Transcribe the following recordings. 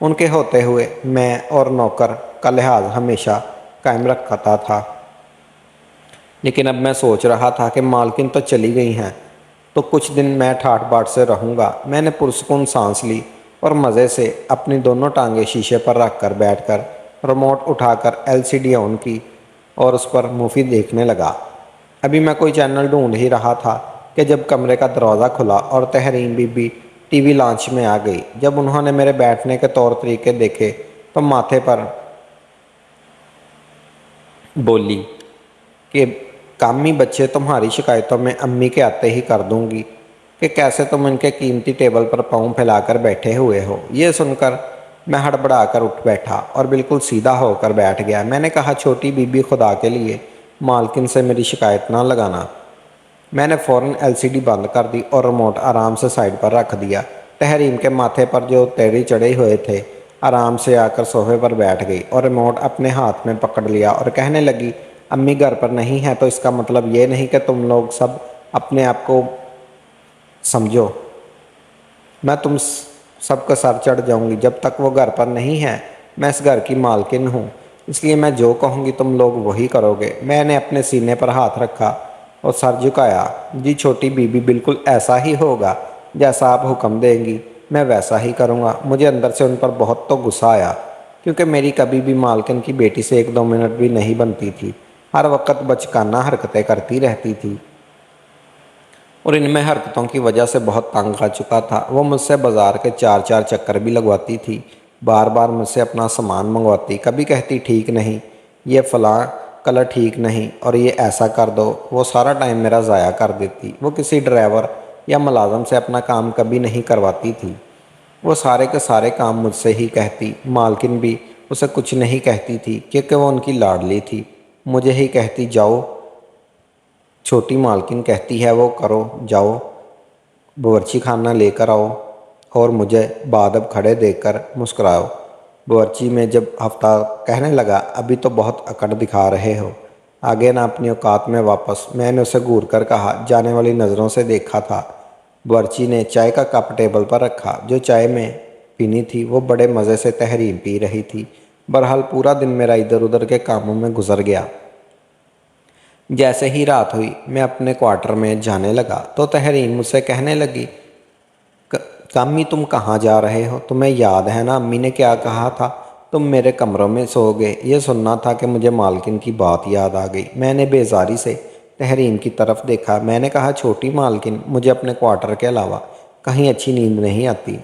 ان کے ہوتے ہوئے میں اور نوکر کا لحاظ ہمیشہ قائم رکھتا تھا، لیکن اب میں سوچ رہا تھا کہ مالکن تو چلی گئی ہیں تو کچھ دن میں ٹھاٹ باٹ سے رہوں گا۔ میں نے پرسکون سانس لی اور مزے سے اپنی دونوں ٹانگیں شیشے پر رکھ کر بیٹھ کر ریموٹ اٹھا کر LCD آن کی اور اس پر مووی دیکھنے لگا۔ ابھی میں کوئی چینل ڈھونڈ ہی رہا تھا کہ جب کمرے کا دروازہ کھلا اور Tahreem B B T V launch میں آ گئی۔ جب انہوں نے میرے بیٹھنے کے طور طریقے دیکھے تو ماتھے پر بولی کہ کامی بچے تمہاری شکایتوں میں امی کے آتے ہی کر دوں گی کہ کیسے تم ان کے قیمتی ٹیبل پر پاؤں پھیلا کر بیٹھے ہوئے ہو۔ یہ سن کر میں ہڑبڑا کر اٹھ بیٹھا اور بالکل سیدھا ہو کر بیٹھ گیا۔ میں نے کہا، چھوٹی بی بی، خدا کے لیے مالکن سے میری شکایت نہ لگانا۔ میں نے فوراً LCD بند کر دی اور ریموٹ آرام سے سائڈ پر رکھ دیا۔ تحریم کے ماتھے پر جو تیڑی چڑھے ہوئے تھے آرام سے آ کر صوفے پر بیٹھ گئی اور ریموٹ اپنے ہاتھ میں پکڑ لیا اور کہنے لگی، امی گھر پر نہیں ہے تو اس کا مطلب یہ نہیں کہ تم لوگ سب اپنے آپ کو سمجھو۔ میں تم سب کا سر چڑھ جاؤں گی۔ جب تک وہ گھر پر نہیں ہے میں اس گھر کی مالکن ہوں، اس لیے میں جو کہوں گی تم لوگ وہی کرو گے۔ میں نے اپنے سینے پر ہاتھ رکھا اور سر جھکایا۔ جی چھوٹی بی بی، بالکل ایسا ہی ہوگا، جیسا آپ حکم دیں گی میں ویسا ہی کروں گا۔ مجھے اندر سے ان پر بہت تو غصہ آیا، کیونکہ میری کبھی بھی مالکن کی بیٹی سے 1-2 منٹ بھی نہیں بنتی تھی۔ ہر وقت بچکانہ حرکتیں کرتی رہتی تھی اور ان میں حرکتوں کی وجہ سے بہت تنگ آ چکا تھا۔ وہ مجھ سے بازار کے 4 چکر بھی لگواتی تھی، بار بار مجھ سے اپنا سامان منگواتی، کبھی کہتی ٹھیک نہیں، یہ فلاں کلر ٹھیک نہیں اور یہ ایسا کر دو۔ وہ سارا ٹائم میرا ضائع کر دیتی۔ وہ کسی ڈرائیور یا ملازم سے اپنا کام کبھی نہیں کرواتی تھی، وہ سارے کے سارے کام مجھ سے ہی کہتی۔ مالکن بھی اسے کچھ نہیں کہتی تھی کیونکہ وہ ان کی لاڈلی تھی، مجھے ہی کہتی، جاؤ چھوٹی مالکن کہتی ہے وہ کرو، جاؤ باورچی خانہ لے کر آؤ اور مجھے بادب کھڑے دیکھ کر مسکراؤ۔ باورچی میں جب ہفتہ کہنے لگا، ابھی تو بہت اکڑ دکھا رہے ہو، آگے نہ اپنی اوقات میں واپس۔ میں نے اسے گھور کر کہا، جانے والی نظروں سے دیکھا تھا۔ باورچی نے چائے کا کپ ٹیبل پر رکھا۔ جو چائے میں پینی تھی وہ بڑے مزے سے تحریم پی رہی تھی۔ بہرحال پورا دن میرا ادھر ادھر کے کاموں میں گزر گیا۔ جیسے ہی رات ہوئی میں اپنے کوارٹر میں جانے لگا تو تحریم مجھ سے کہنے لگی، کامی تم کہاں جا رہے ہو؟ تمہیں یاد ہے نا امی نے کیا کہا تھا؟ تم میرے کمروں میں سو گے۔ یہ سننا تھا کہ مجھے مالکن کی بات یاد آ گئی۔ میں نے بیزاری سے تحریم کی طرف دیکھا۔ میں نے کہا، چھوٹی مالکن، مجھے اپنے کوارٹر کے علاوہ کہیں اچھی نیند نہیں آتی۔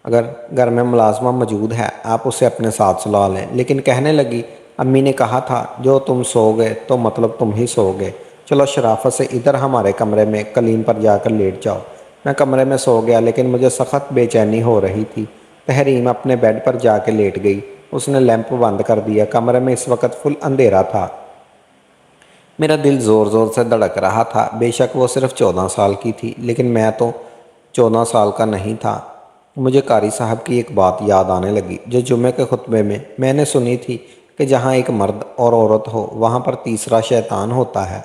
اگر گھر میں ملازمہ موجود ہے آپ اسے اپنے ساتھ سلا لیں۔ لیکن کہنے لگی، امی نے کہا تھا جو تم سو گے تو مطلب تم ہی سو گے۔ چلو شرافت سے ادھر ہمارے کمرے میں قالین پر جا کر لیٹ جاؤ۔ میں کمرے میں سو گیا، لیکن مجھے سخت بے چینی ہو رہی تھی۔ تحریم اپنے بیڈ پر جا کے لیٹ گئی۔ اس نے لیمپ بند کر دیا۔ کمرے میں اس وقت فل اندھیرا تھا۔ میرا دل زور زور سے دھڑک رہا تھا۔ بے شک وہ صرف 14 سال کی تھی، لیکن میں تو 14 سال کا نہیں تھا۔ مجھے قاری صاحب کی ایک بات یاد آنے لگی جو جمعے کے خطبے میں نے سنی تھی کہ جہاں ایک مرد اور عورت ہو وہاں پر تیسرا شیطان ہوتا ہے۔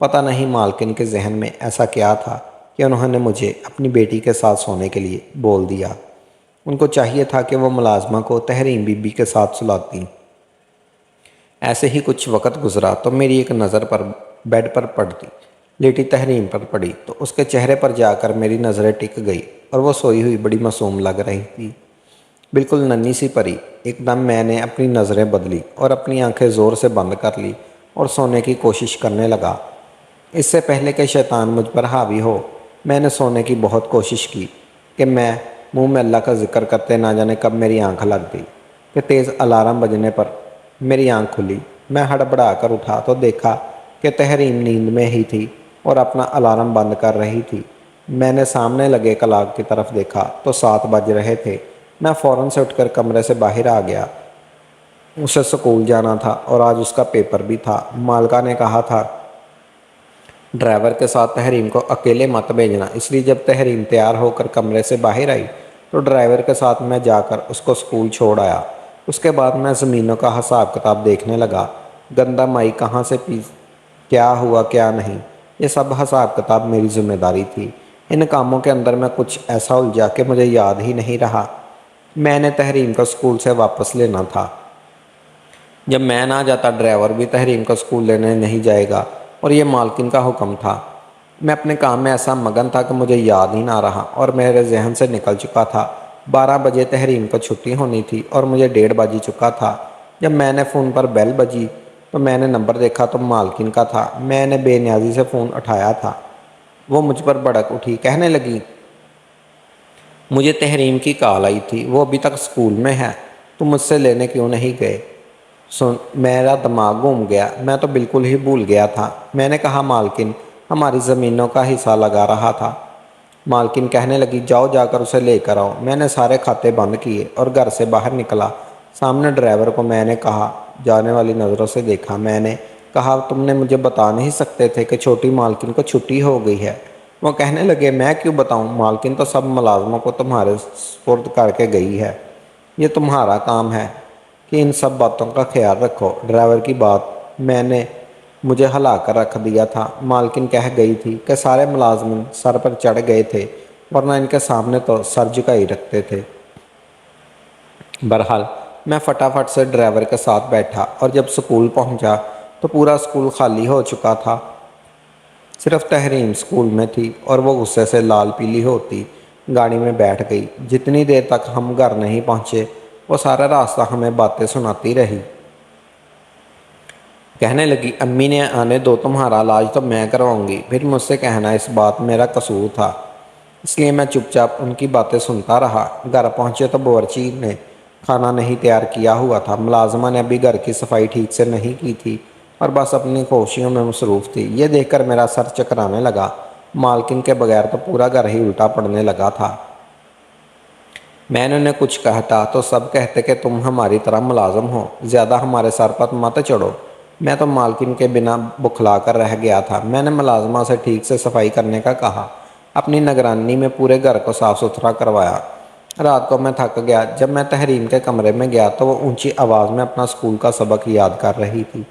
پتہ نہیں مالکن کے ذہن میں ایسا کیا تھا کہ انہوں نے مجھے اپنی بیٹی کے ساتھ سونے کے لیے بول دیا۔ ان کو چاہیے تھا کہ وہ ملازمہ کو تحریم بی بی کے ساتھ سلاتی۔ ایسے ہی کچھ وقت گزرا تو میری ایک نظر پر بیڈ پر پڑتی لیٹی تحریم پر پڑی تو اس کے چہرے پر جا کر میری نظریں ٹک گئی اور وہ سوئی ہوئی بڑی معصوم لگ رہی تھی، بالکل ننھی سی پری۔ ایک دم میں نے اپنی نظریں بدلی اور اپنی آنکھیں زور سے بند کر لی اور سونے کی کوشش کرنے لگا۔ اس سے پہلے کہ شیطان مجھ پر حاوی ہو میں نے سونے کی بہت کوشش کی کہ میں منہ میں اللہ کا ذکر کرتے نہ جانے کب میری آنکھ لگ گئی کہ تیز الارم بجنے پر میری آنکھ کھلی۔ میں ہڑبڑا کر اٹھا تو دیکھا کہ تحریم نیند میں ہی تھی اور اپنا الارم بند کر رہی تھی۔ میں نے سامنے لگے کلاک کی طرف دیکھا تو 7 بج رہے تھے۔ میں فوراً سے اٹھ کر کمرے سے باہر آ گیا۔ اسے سکول جانا تھا اور آج اس کا پیپر بھی تھا۔ مالکہ نے کہا تھا ڈرائیور کے ساتھ تحریم کو اکیلے مت بھیجنا، اس لیے جب تحریم تیار ہو کر کمرے سے باہر آئی تو ڈرائیور کے ساتھ میں جا کر اس کو سکول چھوڑ آیا۔ اس کے بعد میں زمینوں کا حساب کتاب دیکھنے لگا، گندہ مائی کہاں سے کیا ہوا کیا نہیں، یہ سب حساب کتاب میری ذمہ داری تھی۔ ان کاموں کے اندر میں کچھ ایسا الجھا کہ مجھے یاد ہی نہیں رہا میں نے تحریم کو اسکول سے واپس لینا تھا۔ جب میں نہ جاتا ڈرائیور بھی تحریم کو اسکول لینے نہیں جائے گا، اور یہ مالکن کا حکم تھا۔ میں اپنے کام میں ایسا مگن تھا کہ مجھے یاد ہی نہ رہا اور میرے ذہن سے نکل چکا تھا۔ 12 بجے تحریم کو چھٹی ہونی تھی اور مجھے 1:30 بج چکا تھا۔ جب میں نے فون پر بیل بجی تو میں نے نمبر دیکھا تو مالکن کا تھا۔ میں نے بے نیازی سے فون اٹھایا تھا۔ وہ مجھ پر بھڑک اٹھی، کہنے لگی، مجھے تحریم کی کال آئی تھی، وہ ابھی تک اسکول میں ہے، تم مجھ سے لینے کیوں نہیں گئے؟ میرا دماغ گھوم گیا، میں تو بالکل ہی بھول گیا تھا۔ میں نے کہا، مالکن ہماری زمینوں کا حصہ لگا رہا تھا۔ مالکن کہنے لگی، جاؤ جا کر اسے لے کر آؤ۔ میں نے سارے کھاتے بند کیے اور گھر سے باہر نکلا۔ سامنے ڈرائیور کو میں نے کہا، جانے والی نظروں سے دیکھا۔ میں نے کہا، تم نے مجھے بتا نہیں سکتے تھے کہ چھوٹی مالکن کو چھٹی ہو گئی ہے؟ وہ کہنے لگے، میں کیوں بتاؤں، مالکن تو سب ملازموں کو تمہارے سپرد کر کے گئی ہے۔ یہ تمہارا کام ہے کہ ان سب باتوں کا خیال رکھو۔ ڈرائیور کی بات میں نے مجھے ہلا کر رکھ دیا تھا۔ مالکن کہہ گئی تھی کہ سارے ملازمین سر پر چڑھ گئے تھے، ورنہ ان کے سامنے تو سر جھکائی رکھتے تھے۔ بہرحال میں فٹافٹ سے ڈرائیور کے ساتھ بیٹھا اور جب سکول پہنچا تو پورا سکول خالی ہو چکا تھا۔ صرف تحریم سکول میں تھی اور وہ غصے سے لال پیلی ہوتی گاڑی میں بیٹھ گئی۔ جتنی دیر تک ہم گھر نہیں پہنچے وہ سارا راستہ ہمیں باتیں سناتی رہی۔ کہنے لگی، امی نے آنے دو، تمہارا علاج تو میں کرواؤں گی۔ پھر مجھ سے کہنا اس بات میرا قصور تھا، اس لیے میں چپ چاپ ان کی باتیں سنتا رہا۔ گھر پہنچے تو باورچی نے کھانا نہیں تیار کیا ہوا تھا۔ ملازمہ نے ابھی گھر کی صفائی ٹھیک سے نہیں کی تھی اور بس اپنی خوشیوں میں مصروف تھی۔ یہ دیکھ کر میرا سر چکرانے لگا۔ مالکن کے بغیر تو پورا گھر ہی الٹا پڑنے لگا تھا۔ میں نے انہیں کچھ کہتا تو سب کہتے کہ تم ہماری طرح ملازم ہو، زیادہ ہمارے سر پر مت چڑھو۔ میں تو مالکن کے بنا بکھلا کر رہ گیا تھا۔ میں نے ملازمہ سے ٹھیک سے صفائی کرنے کا کہا، اپنی نگرانی میں پورے گھر کو صاف ستھرا کروایا۔ رات کو میں تھک گیا۔ جب میں تحریم کے کمرے میں گیا تو وہ اونچی آواز میں اپنا اسکول کا سبق یاد کر رہی تھی۔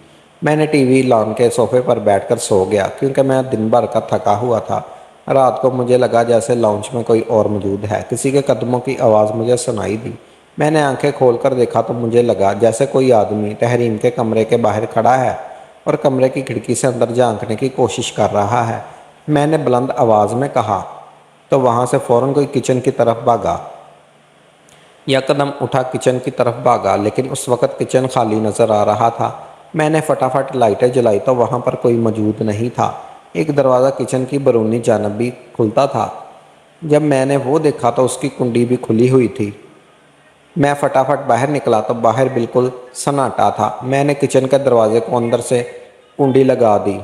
میں نے ٹی وی لان کے صوفے پر بیٹھ کر سو گیا کیونکہ میں دن بھر کا تھکا ہوا تھا۔ رات کو مجھے لگا جیسے لاؤنج میں کوئی اور موجود ہے۔ کسی کے قدموں کی آواز مجھے سنائی دی۔ میں نے آنکھیں کھول کر دیکھا تو مجھے لگا جیسے کوئی آدمی تحریم کے کمرے کے باہر کھڑا ہے اور کمرے کی کھڑکی سے اندر جھانکنے کی کوشش کر رہا ہے۔ میں نے بلند آواز میں کہا تو وہاں سے فوراً کوئی کچن کی طرف بھاگا۔ یا قدم اٹھا کچن کی طرف بھاگا، لیکن اس وقت کچن خالی نظر آ رہا تھا۔ میں نے فٹافٹ لائٹیں جلائی تو وہاں پر کوئی موجود نہیں تھا۔ ایک دروازہ کچن کی بیرونی جانب بھی کھلتا تھا۔ جب میں نے وہ دیکھا تو اس کی کنڈی بھی کھلی ہوئی تھی۔ میں فٹافٹ باہر نکلا تو باہر بالکل سناٹا تھا۔ میں نے کچن کے دروازے کو اندر سے کنڈی لگا دی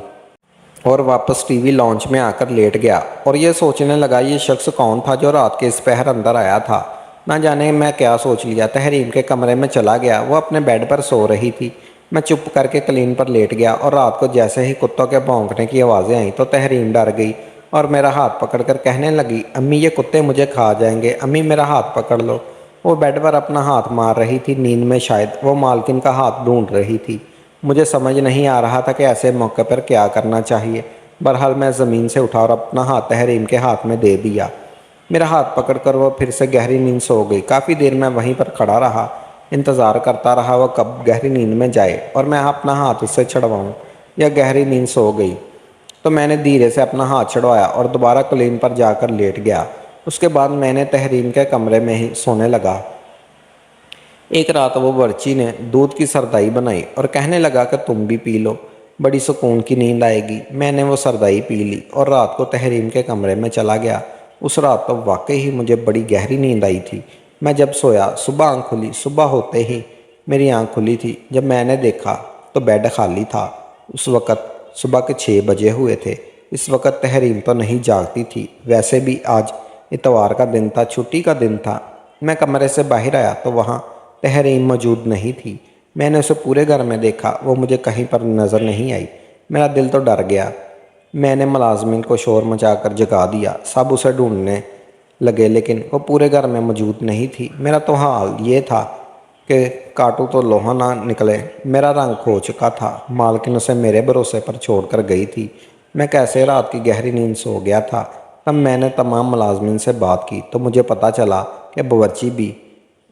اور واپس ٹی وی لانچ میں آ کر لیٹ گیا اور یہ سوچنے لگا یہ شخص کون تھا جو رات کے اس پہر اندر آیا تھا۔ نہ جانے میں کیا سوچ لیا، تحریم کے کمرے میں چلا گیا۔ وہ اپنے بیڈ پر سو رہی تھی۔ میں چپ کر کے قالین پر لیٹ گیا اور رات کو جیسے ہی کتوں کے بھونکنے کی آوازیں آئیں تو تحریم ڈر گئی اور میرا ہاتھ پکڑ کر کہنے لگی، امی یہ کتے مجھے کھا جائیں گے، امی میرا ہاتھ پکڑ لو۔ وہ بیڈ پر اپنا ہاتھ مار رہی تھی، نیند میں شاید وہ مالکن کا ہاتھ ڈھونڈ رہی تھی۔ مجھے سمجھ نہیں آ رہا تھا کہ ایسے موقع پر کیا کرنا چاہیے۔ بہرحال میں زمین سے اٹھا اور اپنا ہاتھ تحریم کے ہاتھ میں دے دیا۔ میرا ہاتھ پکڑ کر وہ پھر سے گہری نیند سو گئی۔ کافی دیر میں وہیں پر کھڑا رہا، انتظار کرتا رہا وہ کب گہری نیند میں جائے اور میں اپنا ہاتھ اس سے چھڑواؤں۔ یا گہری نیند سو گئی تو میں نے دھیرے سے اپنا ہاتھ چھڑوایا اور دوبارہ قالین پر جا کر لیٹ گیا۔ اس کے بعد میں نے تحریم کے کمرے میں ہی سونے لگا۔ ایک رات وہ باورچی نے دودھ کی سردائی بنائی اور کہنے لگا کہ تم بھی پی لو، بڑی سکون کی نیند آئے گی۔ میں نے وہ سردائی پی لی اور رات کو تحریم کے کمرے میں چلا گیا۔ اس رات تو واقعی ہی مجھے بڑی گہری نیند آئی تھی۔ میں جب سویا صبح آنکھ کھلی، صبح ہوتے ہی میری آنکھ کھلی تھی۔ جب میں نے دیکھا تو بیڈ خالی تھا۔ اس وقت صبح کے 6 بجے ہوئے تھے۔ اس وقت تحریم تو نہیں جاگتی تھی، ویسے بھی آج اتوار کا دن تھا، چھٹی کا دن تھا۔ میں کمرے سے باہر آیا تو وہاں تحریم موجود نہیں تھی۔ میں نے اسے پورے گھر میں دیکھا، وہ مجھے کہیں پر نظر نہیں آئی۔ میرا دل تو ڈر گیا۔ میں نے ملازمین کو شور مچا کر جگا دیا، سب اسے ڈھونڈنے لگے لیکن وہ پورے گھر میں موجود نہیں تھی۔ میرا تو حال یہ تھا کہ کاٹو تو لوہا نہ نکلے۔ میرا رنگ کھو چکا تھا۔ مالکن اسے میرے بھروسے پر چھوڑ کر گئی تھی۔ میں کیسے رات کی گہری نیند سو گیا تھا۔ تب میں نے تمام ملازمین سے بات کی تو مجھے پتہ چلا کہ باورچی بھی